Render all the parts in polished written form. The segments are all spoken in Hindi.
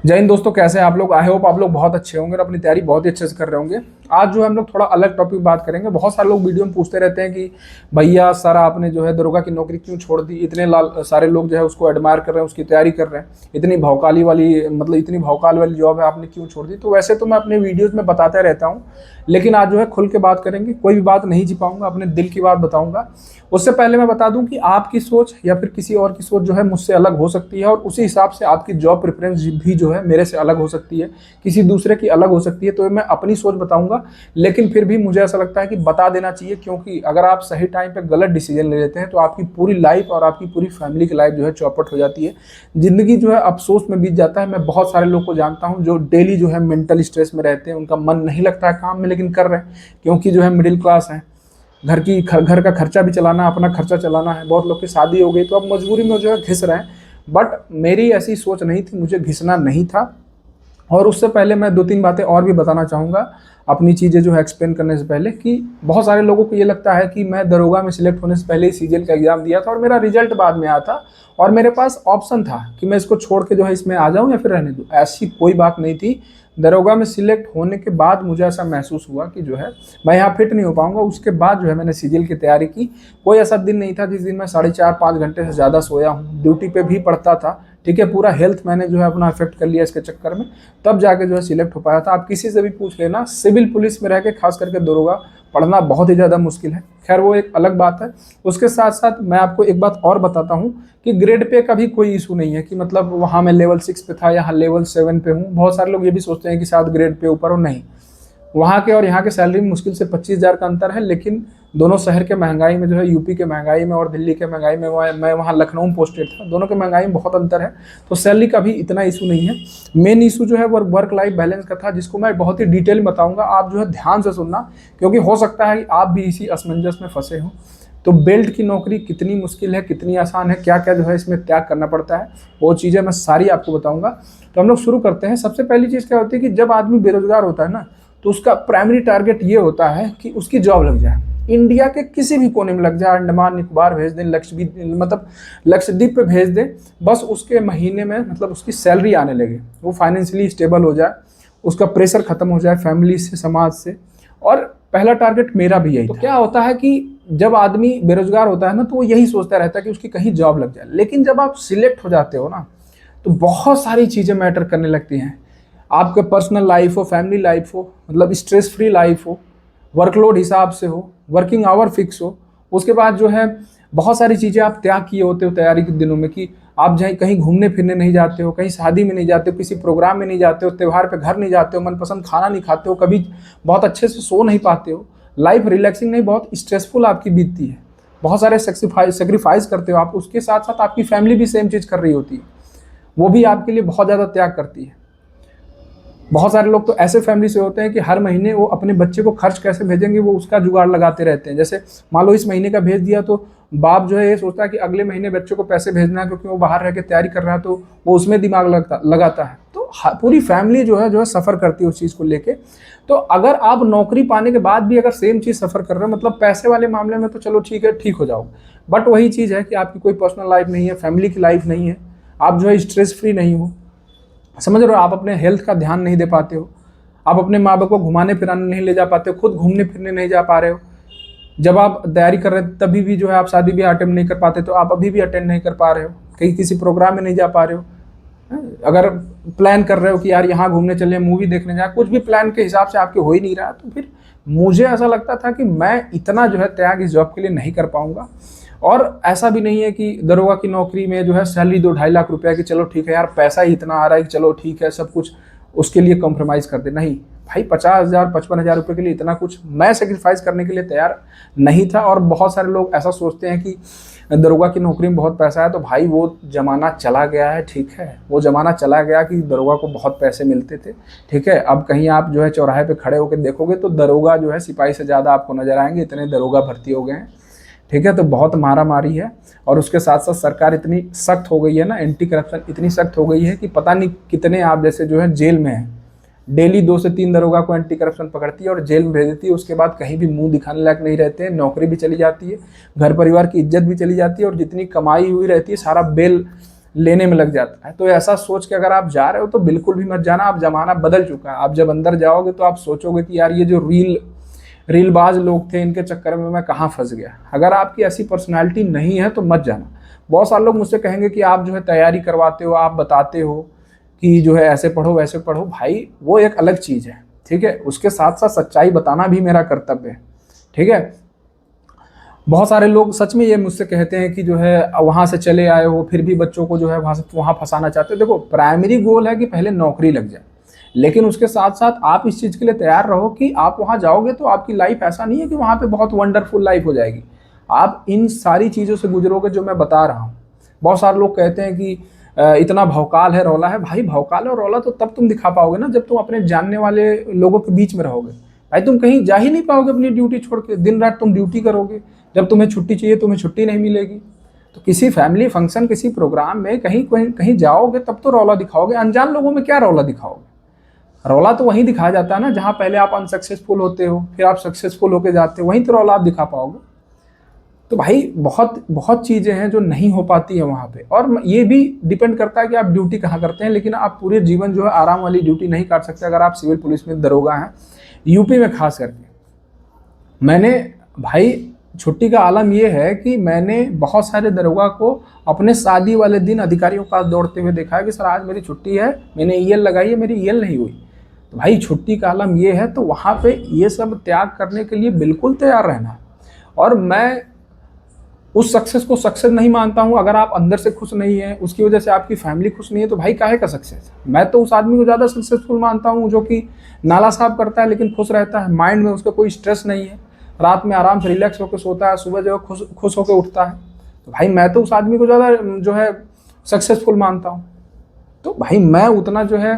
जय हिंद दोस्तों, कैसे हैं आप लोग। आई होप आप लोग बहुत अच्छे होंगे और अपनी तैयारी बहुत ही अच्छे से कर रहे होंगे। आज जो है हम लोग थोड़ा अलग टॉपिक बात करेंगे। बहुत सारे लोग वीडियो में पूछते रहते हैं कि भैया सर आपने जो है दरोगा की नौकरी क्यों छोड़ दी। इतने सारे लोग जो है उसको एडमायर कर रहे हैं, उसकी तैयारी कर रहे हैं। इतनी भौकाली वाली मतलब इतनी भौकाल वाली जॉब है, आपने क्यों छोड़ दी। तो वैसे तो मैं अपने वीडियोज़ में बताता रहता हूँ, लेकिन आज जो है खुल के बात करेंगे। कोई भी बात नहीं छिपाऊंगा, अपने दिल की बात बताऊंगा। उससे पहले मैं बता दूं कि आपकी सोच या फिर किसी और की सोच जो है मुझसे अलग हो सकती है, और उसी हिसाब से आपकी जॉब प्रेफरेंस भी जो है मेरे से अलग हो सकती है, किसी दूसरे की अलग हो सकती है। तो मैं अपनी सोच बताऊंगा, लेकिन फिर भी मुझे ऐसा लगता है कि बता देना चाहिए, क्योंकि अगर आप सही टाइम पे गलत डिसीजन ले लेते हैं तो आपकी पूरी लाइफ और आपकी पूरी फैमिली की लाइफ जो है चौपट हो जाती है। जिंदगी जो है अफसोस में बीत जाता है। मैं बहुत सारे लोग को जानता हूँ जो डेली जो है मेंटल स्ट्रेस में रहते हैं, उनका मन नहीं लगता है काम में, लेकिन कर रहे हैं क्योंकि जो है मिडिल क्लास है। घर का खर्चा भी चलाना, अपना खर्चा चलाना है। बहुत लोग की शादी हो गई तो अब मजबूरी में जो है घिस रहे हैं। बट मेरी ऐसी सोच नहीं थी, मुझे घिसना नहीं था। और उससे पहले मैं दो तीन बातें और भी बताना चाहूँगा अपनी चीज़ें जो है एक्सप्लेन करने से पहले, कि बहुत सारे लोगों को ये लगता है कि मैं दरोगा में सिलेक्ट होने से पहले ही सीजीएल का एग्ज़ाम दिया था और मेरा रिजल्ट बाद में आया था और मेरे पास ऑप्शन था कि मैं इसको छोड़ के जो है इसमें आ जाऊँ या फिर रहने दूँ। ऐसी कोई बात नहीं थी। दरोगा में सिलेक्ट होने के बाद मुझे ऐसा महसूस हुआ कि जो है मैं यहाँ फिट नहीं हो पाऊंगा। उसके बाद जो है मैंने सीजीएल की तैयारी की। कोई ऐसा दिन नहीं था जिस दिन मैं 4.5-5 घंटे से ज़्यादा सोया हूँ। ड्यूटी पे भी पढ़ता था, ठीक है। पूरा हेल्थ मैंने जो है अपना अफेक्ट कर लिया इसके चक्कर में, तब जाके जो है सिलेक्ट हो पाया था। आप किसी से भी पूछ लेना, सिविल पुलिस में रह के खास करके दरोगा पढ़ना बहुत ही ज़्यादा मुश्किल है। खैर वो एक अलग बात है। उसके साथ साथ मैं आपको एक बात और बताता हूँ कि ग्रेड पे का भी कोई इशू नहीं है कि मतलब वहाँ मैं लेवल 6 पे था, यहाँ लेवल 7 पे हूँ। बहुत सारे लोग ये भी सोचते हैं कि शायद ग्रेड पे ऊपर हो। नहीं, वहाँ के और यहाँ के सैलरी में मुश्किल से 25,000 का अंतर है। लेकिन दोनों शहर के महंगाई में जो है, यूपी के महंगाई में और दिल्ली के महंगाई में, मैं वहाँ लखनऊ में पोस्टेड था, दोनों के महंगाई में बहुत अंतर है। तो सैलरी का भी इतना इशू नहीं है। मेन इशू जो है वो वर्क लाइफ बैलेंस का था, जिसको मैं बहुत ही डिटेल में बताऊंगा। आप जो है ध्यान से सुनना, क्योंकि हो सकता है कि आप भी इसी असमंजस में फंसे हों। तो बेल्ट की नौकरी कितनी मुश्किल है, कितनी आसान है, क्या क्या जो है इसमें त्याग करना पड़ता है, वो चीज़ें मैं सारी आपको बताऊंगा। तो हम लोग शुरू करते हैं। सबसे पहली चीज़ क्या होती है कि जब आदमी बेरोजगार होता है ना, तो उसका प्राइमरी टारगेट ये होता है कि उसकी जॉब लग जाए। इंडिया के किसी भी कोने में लग जाए, अंडमान निकोबार भेज दें, लक्षद्वीप मतलब लक्षद्वीप पे भेज दें, बस उसके महीने में मतलब उसकी सैलरी आने लगे, वो फाइनेंशियली स्टेबल हो जाए, उसका प्रेशर खत्म हो जाए फैमिली से, समाज से। और पहला टारगेट मेरा भी यही था। तो क्या होता है कि जब आदमी बेरोजगार होता है ना, तो वो यही सोचता रहता है कि उसकी कहीं जॉब लग जाए। लेकिन जब आप सिलेक्ट हो जाते हो ना, तो बहुत सारी चीज़ें मैटर करने लगती हैं। आपके पर्सनल लाइफ हो, फैमिली लाइफ हो, मतलब स्ट्रेस फ्री लाइफ हो, वर्कलोड हिसाब से हो, वर्किंग आवर फिक्स हो। उसके बाद जो है बहुत सारी चीज़ें आप त्याग किए होते हो तैयारी के दिनों में, कि आप जहाँ कहीं घूमने फिरने नहीं जाते हो, कहीं शादी में नहीं जाते हो, किसी प्रोग्राम में नहीं जाते हो, त्यौहार पे घर नहीं जाते हो, मनपसंद खाना नहीं खाते हो, कभी बहुत अच्छे से सो नहीं पाते हो। लाइफ रिलैक्सिंग नहीं, बहुत स्ट्रेसफुल आपकी बीतती है। बहुत सारे सेक्रीफाइस करते हो आप। उसके साथ साथ आपकी फैमिली भी सेम चीज़ कर रही होती है, वो भी आपके लिए बहुत ज़्यादा त्याग करती है। बहुत सारे लोग तो ऐसे फैमिली से होते हैं कि हर महीने वो अपने बच्चे को खर्च कैसे भेजेंगे, वो उसका जुगाड़ लगाते रहते हैं। जैसे मान लो इस महीने का भेज दिया, तो बाप जो है ये सोचता है कि अगले महीने बच्चों को पैसे भेजना है, क्योंकि वो बाहर रह के तैयारी कर रहा है, तो वो उसमें दिमाग लगाता है। तो पूरी फैमिली जो है सफ़र करती है उस चीज़ को लेके। तो अगर आप नौकरी पाने के बाद भी अगर सेम चीज़ सफ़र कर रहे हो, मतलब पैसे वाले मामले में तो चलो ठीक है, ठीक हो जाओ। बट वही चीज़ है कि आपकी कोई पर्सनल लाइफ नहीं है, फैमिली की लाइफ नहीं है, आप जो है स्ट्रेस फ्री नहीं हो, समझ रहे हो, आप अपने हेल्थ का ध्यान नहीं दे पाते हो, आप अपने माँ बाप को घुमाने फिराने नहीं ले जा पाते हो, खुद घूमने फिरने नहीं जा पा रहे हो। जब आप तैयारी कर रहे हैं तभी भी जो है आप शादी भी अटेंड नहीं कर पाते, तो आप अभी भी अटेंड नहीं कर पा रहे हो, कहीं किसी प्रोग्राम में नहीं जा पा रहे हो। अगर प्लान कर रहे हो कि यार यहाँ घूमने चले, मूवी देखने जाए, कुछ भी प्लान के हिसाब से आपके हो ही नहीं रहा, तो फिर मुझे ऐसा लगता था कि मैं इतना जो है त्याग इस जॉब के लिए नहीं कर पाऊंगा। और ऐसा भी नहीं है कि दरोगा की नौकरी में जो है सैलरी 2-2.5 लाख रुपया की, चलो ठीक है यार पैसा ही इतना आ रहा है कि चलो ठीक है सब कुछ उसके लिए कॉम्प्रोमाइज़ कर दे। नहीं भाई, 50,000 55,000 रुपये के लिए इतना कुछ मैं सेक्रीफाइस करने के लिए तैयार नहीं था। और बहुत सारे लोग ऐसा सोचते हैं कि दरोगा की नौकरी में बहुत पैसा है, तो भाई वो ज़माना चला गया है, ठीक है। वो ज़माना चला गया कि दरोगा को बहुत पैसे मिलते थे, ठीक है। अब कहीं आप जो है चौराहे पे खड़े होकर देखोगे तो दरोगा जो है सिपाही से ज़्यादा आपको नजर आएंगे, इतने दरोगा भर्ती हो गए हैं, ठीक है। तो बहुत मारा मारी है। और उसके साथ साथ सरकार इतनी सख्त हो गई है ना, एंटी करप्शन इतनी सख्त हो गई है कि पता नहीं कितने आप जैसे जो है जेल में हैं। डेली 2 से 3 दरोगा को एंटी करप्शन पकड़ती है और जेल में भेज देती है। उसके बाद कहीं भी मुंह दिखाने लायक नहीं रहते हैं, नौकरी भी चली जाती है, घर परिवार की इज्जत भी चली जाती है, और जितनी कमाई हुई रहती है सारा बेल लेने में लग जाता है। तो ऐसा सोच के अगर आप जा रहे हो तो बिल्कुल भी मत जाना। अब जमाना बदल चुका है। आप जब अंदर जाओगे तो आप सोचोगे कि यार ये जो रीलबाज लोग थे इनके चक्कर में मैं कहाँ फंस गया। अगर आपकी ऐसी पर्सनालिटी नहीं है तो मत जाना। बहुत सारे लोग मुझसे कहेंगे कि आप जो है तैयारी करवाते हो, आप बताते हो कि जो है ऐसे पढ़ो वैसे पढ़ो। भाई वो एक अलग चीज़ है, ठीक है। उसके साथ साथ सच्चाई बताना भी मेरा कर्तव्य है, ठीक है। बहुत सारे लोग सच में ये मुझसे कहते हैं कि जो है वहाँ से चले आए हो फिर भी बच्चों को जो है वहाँ फंसाना चाहते हो। देखो, प्राइमरी गोल है कि पहले नौकरी लग जाए, लेकिन उसके साथ साथ आप इस चीज़ के लिए तैयार रहो कि आप वहाँ जाओगे तो आपकी लाइफ ऐसा नहीं है कि वहाँ पे बहुत वंडरफुल लाइफ हो जाएगी। आप इन सारी चीज़ों से गुजरोगे जो मैं बता रहा हूँ। बहुत सारे लोग कहते हैं कि इतना भौकाल है, रौला है। भाई भौकाल और रौला तो तब तुम दिखा पाओगे ना जब तुम अपने जानने वाले लोगों के बीच में रहोगे। भाई तुम कहीं जा ही नहीं पाओगे अपनी ड्यूटी छोड़ के, दिन रात तुम ड्यूटी करोगे। जब तुम्हें छुट्टी चाहिए तुम्हें छुट्टी नहीं मिलेगी। तो किसी फैमिली फंक्शन, किसी प्रोग्राम में कहीं कहीं कहीं जाओगे तब तो रौला दिखाओगे। अनजान लोगों में क्या रौला दिखाओगे? रौला तो वहीं दिखाया जाता है ना जहाँ पहले आप अनसक्सेसफुल होते हो, फिर आप सक्सेसफुल होके जाते हो, वहीं तो रौला आप दिखा पाओगे। तो भाई बहुत बहुत चीज़ें हैं जो नहीं हो पाती है वहाँ पे। और ये भी डिपेंड करता है कि आप ड्यूटी कहाँ करते हैं। लेकिन आप पूरे जीवन जो है आराम वाली ड्यूटी नहीं काट सकते अगर आप सिविल पुलिस में दरोगा हैं, यूपी में खास करके। मैंने भाई छुट्टी का आलम ये है कि मैंने बहुत सारे दरोगा को अपने शादी वाले दिन अधिकारियों के पास दौड़ते हुए देखा है कि सर आज मेरी छुट्टी है, मैंने ईएल लगाई है, मेरी ईएल नहीं हुई। तो भाई छुट्टी का आलम ये है, तो वहाँ पे ये सब त्याग करने के लिए बिल्कुल तैयार रहना है। और मैं उस सक्सेस को सक्सेस नहीं मानता हूँ अगर आप अंदर से खुश नहीं है, उसकी वजह से आपकी फैमिली खुश नहीं है, तो भाई काहे का सक्सेस। मैं तो उस आदमी को ज़्यादा सक्सेसफुल मानता हूँ जो कि नाला साफ करता है लेकिन खुश रहता है, माइंड में उसका कोई स्ट्रेस नहीं है, रात में आराम से रिलैक्स होकर सोता है, सुबह जो है खुश होकर उठता है। तो भाई मैं तो उस आदमी को ज़्यादा जो है सक्सेसफुल मानता हूँ। तो भाई मैं उतना जो है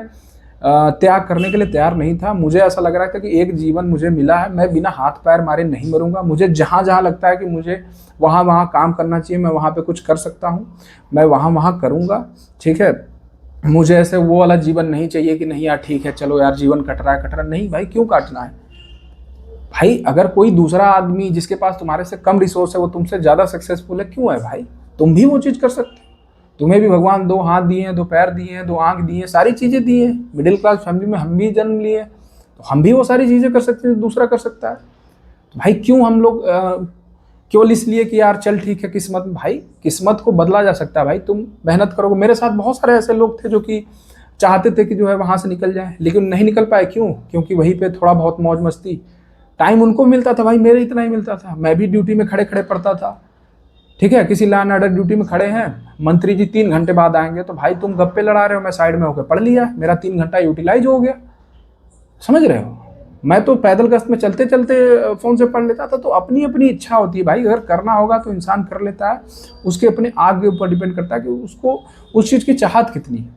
त्याग करने के लिए तैयार नहीं था। मुझे ऐसा लग रहा था कि एक जीवन मुझे मिला है, मैं बिना हाथ पैर मारे नहीं मरूंगा। मुझे जहाँ जहाँ लगता है कि मुझे वहाँ काम करना चाहिए, मैं वहाँ पे कुछ कर सकता हूँ, मैं वहाँ करूँगा, ठीक है। मुझे ऐसे वो वाला जीवन नहीं चाहिए कि नहीं यार ठीक है चलो यार जीवन कट रहा है। नहीं भाई, क्यों काटना है भाई? अगर कोई दूसरा आदमी जिसके पास तुम्हारे से कम रिसोर्स है वो तुमसे ज़्यादा सक्सेसफुल है, क्यों है भाई? तुम भी वो चीज़ कर सकते हो। तुम्हें भी भगवान 2 हाथ दिए हैं, 2 पैर दिए हैं, 2 आंख दिए हैं, सारी चीज़ें दी हैं। मिडिल क्लास फैमिली में हम भी जन्म लिए, तो हम भी वो सारी चीज़ें कर सकते हैं जो दूसरा कर सकता है। तो भाई क्यों हम लोग केवल इसलिए कि यार चल ठीक है किस्मत में, भाई किस्मत को बदला जा सकता है। भाई तुम मेहनत करोगे। मेरे साथ बहुत सारे ऐसे लोग थे जो कि चाहते थे कि जो है वहाँ से निकल जाए, लेकिन नहीं निकल पाए। क्यों? क्योंकि वहीं पे थोड़ा बहुत मौज मस्ती टाइम उनको मिलता था, भाई मेरे इतना ही मिलता था। मैं भी ड्यूटी में खड़े खड़े पढ़ता था, ठीक है। किसी लॉ एंड ऑर्डर ड्यूटी में खड़े हैं, मंत्री जी 3 घंटे बाद आएंगे, तो भाई तुम गप्पे लड़ा रहे हो, मैं साइड में होकर पढ़ लिया, मेरा 3 घंटा यूटिलाइज हो गया। समझ रहे हो? मैं तो पैदल गश्त में चलते चलते फ़ोन से पढ़ लेता था। तो अपनी अपनी इच्छा होती है भाई, अगर करना होगा तो इंसान कर लेता है। उसके अपने आग के ऊपर डिपेंड करता है कि उसको उस चीज़ की चाहत कितनी है।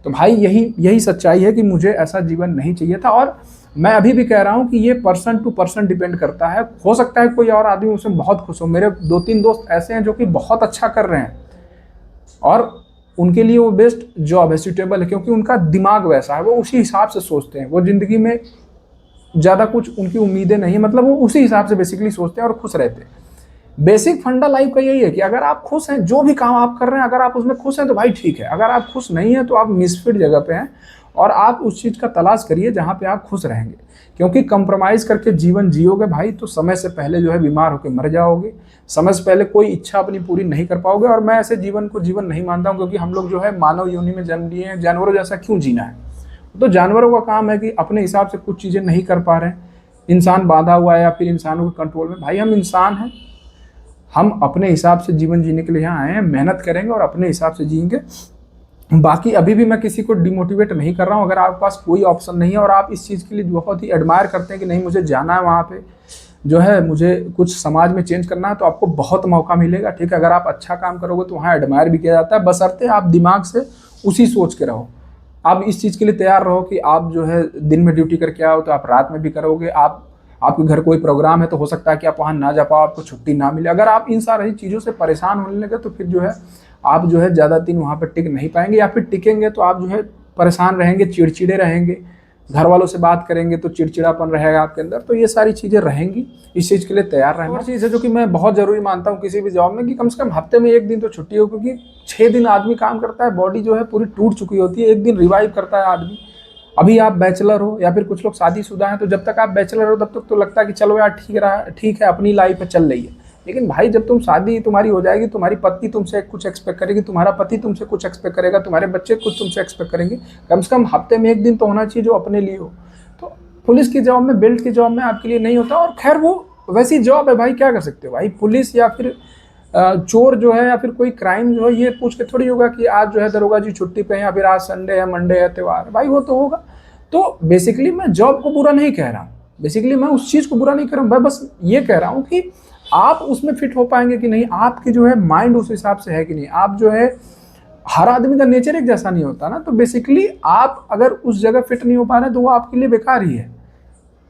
तो भाई यही सच्चाई है कि मुझे ऐसा जीवन नहीं चाहिए था। और मैं अभी भी कह रहा हूँ कि ये पर्सन टू पर्सन डिपेंड करता है। हो सकता है कोई और आदमी उसमें बहुत खुश हो। मेरे 2-3 दोस्त ऐसे हैं जो कि बहुत अच्छा कर रहे हैं और उनके लिए वो बेस्ट जॉब है, सूटेबल है, क्योंकि उनका दिमाग वैसा है, वो उसी हिसाब से सोचते हैं। वो ज़िंदगी में ज़्यादा कुछ उनकी उम्मीदें नहीं, मतलब वो उसी हिसाब से बेसिकली सोचते हैं और खुश रहते हैं। बेसिक फंडा लाइफ का यही है कि अगर आप खुश हैं, जो भी काम आप कर रहे हैं अगर आप उसमें खुश हैं तो भाई ठीक है। अगर आप खुश नहीं हैं तो आप मिसफिट जगह पे हैं और आप उस चीज़ का तलाश करिए जहाँ पे आप खुश रहेंगे। क्योंकि कंप्रोमाइज़ करके जीवन जियोगे भाई तो समय से पहले जो है बीमार होकर मर जाओगे, समय से पहले कोई इच्छा अपनी पूरी नहीं कर पाओगे। और मैं ऐसे जीवन को जीवन नहीं मानता हूँ, क्योंकि हम लोग जो है मानव योनि में जन्म लिए हैं, जानवरों जैसा क्यों जीना है। तो जानवरों का काम है कि अपने हिसाब से कुछ चीज़ें नहीं कर पा रहे हैं, इंसान बांधा हुआ है या फिर इंसानों के कंट्रोल में। भाई हम इंसान हैं, हम अपने हिसाब से जीवन जीने के लिए यहाँ आए हैं, मेहनत करेंगे और अपने हिसाब से जिएंगे। बाकी अभी भी मैं किसी को डिमोटिवेट नहीं कर रहा हूँ। अगर आपके पास कोई ऑप्शन नहीं है और आप इस चीज़ के लिए बहुत ही एडमायर करते हैं कि नहीं मुझे जाना है वहाँ पे, जो है मुझे कुछ समाज में चेंज करना है, तो आपको बहुत मौका मिलेगा, ठीक है। अगर आप अच्छा काम करोगे तो वहाँ एडमायर भी किया जाता है, बशर्ते आप दिमाग से उसी सोच के रहो। आप इस चीज़ के लिए तैयार रहो कि आप जो है दिन में ड्यूटी करके आओ तो आप रात में भी करोगे। आपके घर कोई प्रोग्राम है तो हो सकता है कि आप वहाँ ना जा पाओ, आपको छुट्टी ना मिले। अगर आप इन सारी चीज़ों से परेशान होने लगे तो फिर जो है आप जो है ज़्यादा दिन वहाँ पर टिक नहीं पाएंगे, या फिर टिकेंगे तो आप जो है परेशान रहेंगे, चिड़चिड़े रहेंगे, घर वालों से बात करेंगे तो चिड़चिड़ापन रहेगा आपके अंदर। तो ये सारी चीज़ें रहेंगी, इस चीज़ के लिए तैयार रहना। और चीज़ है जो कि मैं बहुत ज़रूरी मानता हूँ किसी भी जॉब में, कि कम से कम हफ्ते में 1 दिन तो छुट्टी हो, क्योंकि 6 दिन आदमी काम करता है, बॉडी जो है पूरी टूट चुकी होती है, 1 दिन रिवाइव करता है आदमी। अभी आप बैचलर हो या फिर कुछ लोग शादीशुदा हैं, तो जब तक आप बैचलर हो तब तक तो लगता है कि चलो यार ठीक है अपनी लाइफ में चल रही है। लेकिन भाई जब तुम शादी तुम्हारी हो जाएगी, तुम्हारी पत्नी तुमसे कुछ एक्सपेक्ट करेगी, तुम्हारा पति तुमसे कुछ एक्सपेक्ट करेगा, तुम्हारे बच्चे कुछ तुमसे एक्सपेक्ट करेंगे, कम से कम हफ्ते में 1 दिन तो होना चाहिए जो अपने लिए हो। तो पुलिस की जॉब में, बेल्ट की जॉब में आपके लिए नहीं होता। और खैर वो वैसी जॉब है भाई, क्या कर सकते हो भाई। पुलिस या फिर चोर जो है या फिर कोई क्राइम जो है, ये पूछ के थोड़ी होगा कि आज जो है दरोगा जी छुट्टी पे हैं या फिर आज संडे है, मंडे है, त्यौहार है, भाई वो तो होगा। तो बेसिकली मैं जॉब को बुरा नहीं कह रहा हूँ, बेसिकली मैं उस चीज़ को बुरा नहीं कर रहा हूँ, मैं बस ये कह रहा हूँ कि आप उसमें फिट हो पाएंगे कि नहीं, आपकी जो है माइंड उस हिसाब से है कि नहीं। आप जो है, हर आदमी का नेचर एक जैसा नहीं होता ना, तो बेसिकली आप अगर उस जगह फिट नहीं हो पा रहे तो वो आपके लिए बेकार ही है।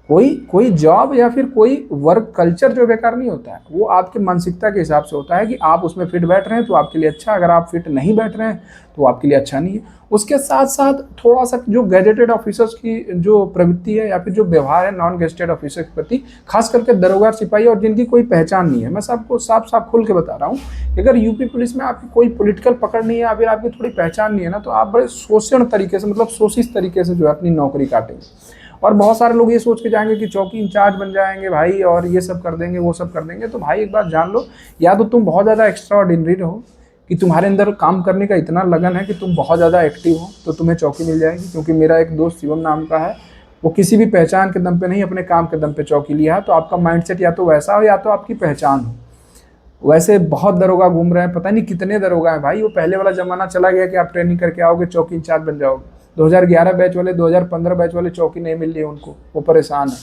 कोई जॉब या फिर कोई वर्क कल्चर जो बेकार नहीं होता है, वो आपकी मानसिकता के हिसाब से होता है कि आप उसमें फिट बैठ रहे हैं तो आपके लिए अच्छा, अगर आप फिट नहीं बैठ रहे हैं तो आपके लिए अच्छा नहीं है। उसके साथ साथ थोड़ा सा जो गैजेटेड ऑफिसर्स की जो प्रवृत्ति है या फिर जो व्यवहार है नॉन गैजेटेड ऑफिसर के प्रति, खास करके दरोगा सिपाही और जिनकी कोई पहचान नहीं है, मैं सबको साफ साफ खुल के बता रहा हूँ कि अगर यूपी पुलिस में आपकी कोई पॉलिटिकल पकड़ नहीं है या फिर आपकी थोड़ी पहचान नहीं है ना, तो आप बड़े शोषण तरीके से, मतलब शोषित तरीके से जो है अपनी नौकरी काटेंगे। और बहुत सारे लोग ये सोच के जाएंगे कि चौकी इंचार्ज बन जाएंगे भाई और ये सब कर देंगे, वो सब कर देंगे। तो भाई एक बात जान लो, या तो तुम बहुत ज़्यादा एक्स्ट्रा ऑर्डिनरी रहो कि तुम्हारे अंदर काम करने का इतना लगन है कि तुम बहुत ज़्यादा एक्टिव हो, तो तुम्हें चौकी मिल जाएगी। क्योंकि मेरा एक दोस्त शिवम नाम का है, वो किसी भी पहचान के दम पे नहीं, अपने काम के दम पे चौकी लिया है। तो आपका माइंडसेट या तो वैसा हो या तो आपकी पहचान हो। वैसे बहुत दरोगा घूम रहे हैं, पता नहीं कितने दरोगा हैं भाई। वो पहले वाला ज़माना चला गया कि आप ट्रेनिंग करके आओगे चौकी इंचार्ज बन जाओगे। 2011 बैच वाले, 2015 बैच वाले चौकी नहीं मिल रही है उनको, वो परेशान है।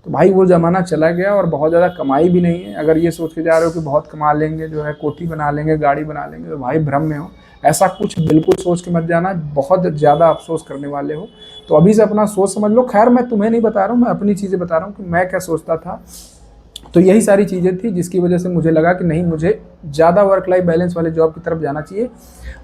तो भाई वो ज़माना चला गया और बहुत ज़्यादा कमाई भी नहीं है। अगर ये सोच के जा रहे हो कि बहुत कमा लेंगे, जो है कोठी बना लेंगे, गाड़ी बना लेंगे, तो भाई भ्रम में हो। ऐसा कुछ बिल्कुल सोच के मत जाना, बहुत ज़्यादा अफसोस करने वाले हो। तो अभी से अपना सोच समझ लो। खैर मैं तुम्हें नहीं बता रहा हूँ, मैं अपनी चीज़ें बता रहा हूँ कि मैं क्या सोचता था। तो यही सारी चीज़ें थी जिसकी वजह से मुझे लगा कि नहीं, मुझे ज़्यादा वर्क लाइफ बैलेंस वाले जॉब की तरफ जाना चाहिए।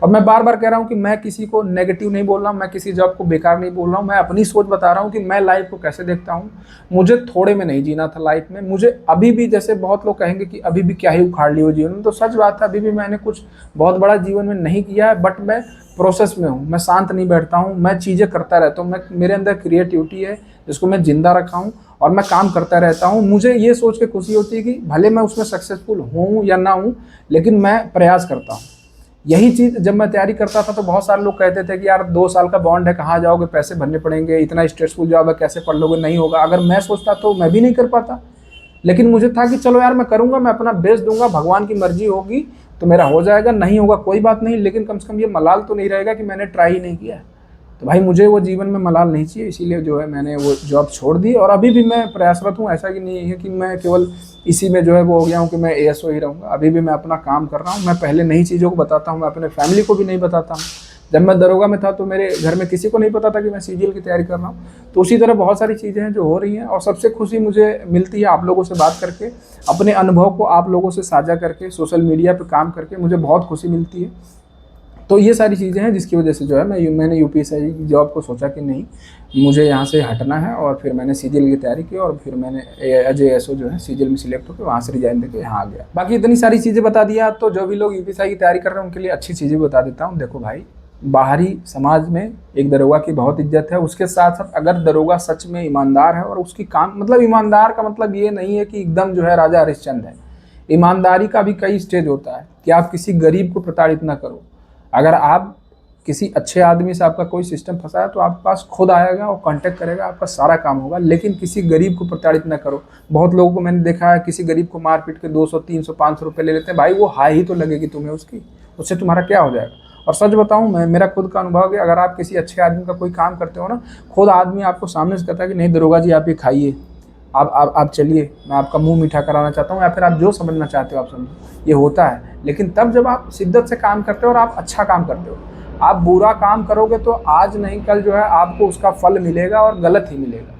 और मैं बार बार कह रहा हूँ कि मैं किसी को नेगेटिव नहीं बोल रहा हूँ, मैं किसी जॉब को बेकार नहीं बोल रहा हूँ, मैं अपनी सोच बता रहा हूँ कि मैं लाइफ को कैसे देखता हूँ। मुझे थोड़े में नहीं जीना था लाइफ में, मुझे अभी भी, जैसे बहुत लोग कहेंगे कि अभी भी क्या ही उखाड़ लियो जीवन में, तो सच बात है, अभी भी मैंने कुछ बहुत बड़ा जीवन में नहीं किया है। बट मैं प्रोसेस में हूँ, मैं शांत नहीं बैठता हूँ, मैं चीज़ें करता रहता हूँ। मेरे अंदर क्रिएटिविटी है जिसको मैं जिंदा रखा हूँ और मैं काम करता रहता हूँ। मुझे ये सोच के खुशी होती है कि भले मैं उसमें सक्सेसफुल हूँ या ना हूँ, लेकिन मैं प्रयास करता हूँ। यही चीज़ जब मैं तैयारी करता था तो बहुत सारे लोग कहते थे कि यार 2 साल का बॉन्ड है, कहाँ जाओगे, पैसे भरने पड़ेंगे, इतना स्ट्रेसफुल जॉब है, कैसे पढ़ लोगे, नहीं होगा। अगर मैं सोचता तो मैं भी नहीं कर पाता, लेकिन मुझे था कि चलो यार मैं करूँगा, मैं अपना बेस्ट दूंगा, भगवान की मर्जी होगी तो मेरा हो जाएगा, नहीं होगा कोई बात नहीं, लेकिन कम से कम ये मलाल तो नहीं रहेगा कि मैंने ट्राई ही नहीं किया। तो भाई मुझे वो जीवन में मलाल नहीं चाहिए, इसीलिए जो है मैंने वो जॉब छोड़ दी। और अभी भी मैं प्रयासरत हूँ, ऐसा कि नहीं है कि मैं केवल इसी में जो है वो हो गया हूँ कि मैं एएसओ ही रहूँगा। अभी भी मैं अपना काम कर रहा हूँ। मैं पहले नई चीज़ों को बताता हूँ, मैं अपने फैमिली को भी नहीं बताता हूँ। जब मैं दरोगा में था तो मेरे घर में किसी को नहीं पता था कि मैं सीजीएल की तैयारी कर रहा हूँ। तो उसी तरह बहुत सारी चीज़ें हैं जो हो रही हैं, और सबसे खुशी मुझे मिलती है आप लोगों से बात करके, अपने अनुभव को आप लोगों से साझा करके, सोशल मीडिया पर काम करके मुझे बहुत खुशी मिलती है। तो ये सारी चीज़ें हैं जिसकी वजह से जो है मैंने यूपीएससी की जॉब को सोचा कि नहीं, मुझे यहाँ से हटना है। और फिर मैंने सीजीएल की तैयारी की और फिर मैंने एज एएसओ जो है सीजीएल में सिलेक्ट होकर वहाँ से रिजाइन देकर यहाँ आ गया। बाकी इतनी सारी चीज़ें बता दिया, तो जो भी लोग यूपीएससी की तैयारी कर रहे हैं उनके लिए अच्छी चीज़ें बता देता हूँ। देखो भाई, बाहरी समाज में एक दरोगा की बहुत इज्जत है। उसके साथ साथ अगर दरोगा सच में ईमानदार है और उसकी काम, मतलब ईमानदार का मतलब ये नहीं है कि एकदम जो है राजा हरिश्चंद्र है। ईमानदारी का भी कई स्टेज होता है कि आप किसी गरीब को प्रताड़ित ना करो। अगर आप किसी अच्छे आदमी से आपका कोई सिस्टम फंसा है तो आपके पास खुद आएगा और कांटेक्ट करेगा, आपका सारा काम होगा। लेकिन किसी गरीब को प्रताड़ित ना करो। बहुत लोगों को मैंने देखा है, किसी गरीब को मार पीट के 200, 300, 500 रुपये ले लेते हैं। भाई वो हाई ही तो लगेगी तुम्हें उसकी, उससे तुम्हारा क्या हो जाएगा। और सच बताऊं, मैं, मेरा खुद का अनुभव है कि अगर आप किसी अच्छे आदमी का कोई काम करते हो ना, खुद आदमी आपको सामने से कहता है कि नहीं दरोगा जी आप ये खाइए, आप चलिए, मैं आपका मुंह मीठा कराना चाहता हूँ, या फिर आप जो समझना चाहते हो आप समझो। ये होता है। लेकिन तब जब आप शिद्दत से काम करते हो और आप अच्छा काम करते हो। आप बुरा काम करोगे तो आज नहीं कल जो है आपको उसका फल मिलेगा, और गलत ही मिलेगा।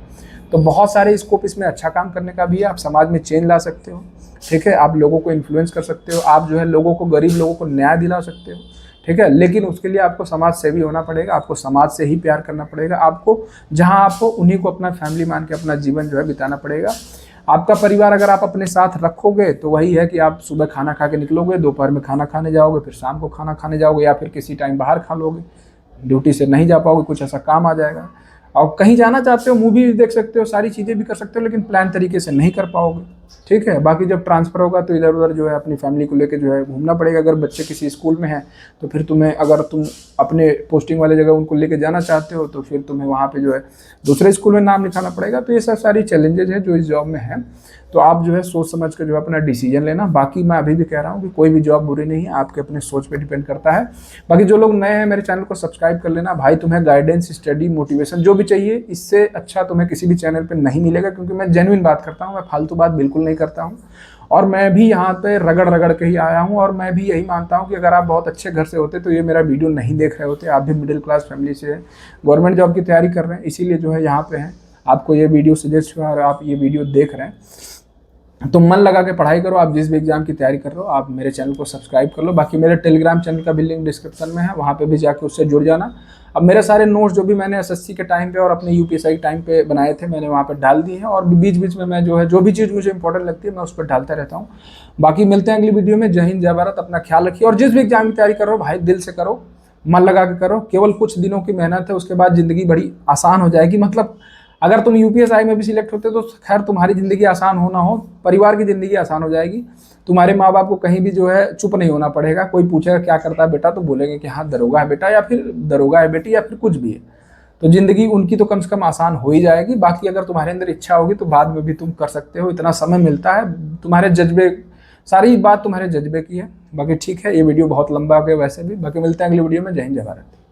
तो बहुत सारे स्कोप इसमें अच्छा काम करने का भी है। आप समाज में चेंज ला सकते हो, ठीक है, आप लोगों को इन्फ्लुएंस कर सकते हो, आप जो है लोगों को, गरीब लोगों को न्याय दिला सकते हो। ठीक है। लेकिन उसके लिए आपको समाज सेवी होना पड़ेगा, आपको समाज से ही प्यार करना पड़ेगा, आपको जहाँ आप हो उन्हीं को अपना फैमिली मान के अपना जीवन जो है बिताना पड़ेगा। आपका परिवार अगर आप अपने साथ रखोगे तो वही है कि आप सुबह खाना खा के निकलोगे, दोपहर में खाना खाने जाओगे, फिर शाम को खाना खाने जाओगे, या फिर किसी टाइम बाहर खा लोगे, ड्यूटी से नहीं जा पाओगे, कुछ ऐसा काम आ जाएगा। और कहीं जाना चाहते हो, मूवी भी देख सकते हो, सारी चीज़ें भी कर सकते हो, लेकिन प्लान तरीके से नहीं कर पाओगे, ठीक है। बाकी जब ट्रांसफ़र होगा तो इधर उधर जो है अपनी फैमिली को लेके जो है घूमना पड़ेगा। अगर बच्चे किसी स्कूल में हैं तो फिर तुम्हें, अगर तुम अपने पोस्टिंग वाले जगह उनको लेके जाना चाहते हो तो फिर तुम्हें वहाँ पे जो है दूसरे स्कूल में नाम लिखाना पड़ेगा। तो ये सब सारी चैलेंजेज हैं जो इस जॉब में है। तो आप जो है सोच समझ कर जो है अपना डिसीजन लेना। बाकी मैं अभी भी कह रहा हूँ कि कोई भी जॉब बुरी नहीं है, आपके अपने सोच पे डिपेंड करता है। बाकी जो लोग नए हैं मेरे चैनल को सब्सक्राइब कर लेना। भाई तुम्हें गाइडेंस, स्टडी, मोटिवेशन जो भी चाहिए, इससे अच्छा तुम्हें किसी भी चैनल पे नहीं मिलेगा, क्योंकि मैं जेन्युइन बात करता हूँ, मैं फालतू बात बिल्कुल नहीं करता हूँ। और मैं भी यहाँ पे रगड़ रगड़ के ही आया हूँ, और मैं भी यही मानता हूँ कि अगर आप बहुत अच्छे घर से होते तो ये मेरा वीडियो नहीं देख रहे होते। आप भी मिडिल क्लास फैमिली से गवर्नमेंट जॉब की तैयारी कर रहे हैं, इसीलिए जो है यहाँ पे हैं। आपको ये वीडियो सजेस्ट हुआ और आप ये वीडियो देख रहे हैं, तो मन लगा के पढ़ाई करो। आप जिस भी एग्जाम की तैयारी कर रहे हो, आप मेरे चैनल को सब्सक्राइब कर लो। बाकी मेरे टेलीग्राम चैनल का भी लिंक डिस्क्रिप्शन में है, वहाँ पे भी जाके उससे जुड़ जाना। अब मेरे सारे नोट्स जो भी मैंने एसएससी के टाइम पे और अपने यूपीएससी टाइम पे बनाए थे, मैंने वहाँ पे डाल दिए हैं, और बीच बीच में मैं जो है जो भी चीज़ मुझे इंपॉर्टेंट लगती है मैं उस पर डालता रहता हूँ। बाकी मिलते हैं अगली वीडियो में। जय हिंद, जय भारत। अपना ख्याल रखिए, और जिस भी एग्जाम की तैयारी कर रहे हो भाई दिल से करो, मन लगा के करो। केवल कुछ दिनों की मेहनत है, उसके बाद ज़िंदगी बड़ी आसान हो जाएगी। मतलब अगर तुम यूपीएससी में भी सिलेक्ट होते तो खैर तुम्हारी ज़िंदगी आसान हो ना हो, परिवार की ज़िंदगी आसान हो जाएगी। तुम्हारे माँ बाप को कहीं भी जो है चुप नहीं होना पड़ेगा। कोई पूछेगा क्या करता है बेटा, तो बोलेंगे कि हाँ दरोगा है बेटा, या फिर दरोगा है बेटी, या फिर कुछ भी है। तो ज़िंदगी उनकी तो कम से कम आसान हो ही जाएगी। बाकी अगर तुम्हारे अंदर इच्छा होगी तो बाद में भी तुम कर सकते हो, इतना समय मिलता है। तुम्हारे जज्बे, सारी बात तुम्हारे जज्बे की है। बाकी ठीक है, ये वीडियो बहुत लंबा हो गया वैसे भी। बाकी मिलते हैं अगली वीडियो में। जय हिंद, जय भारत।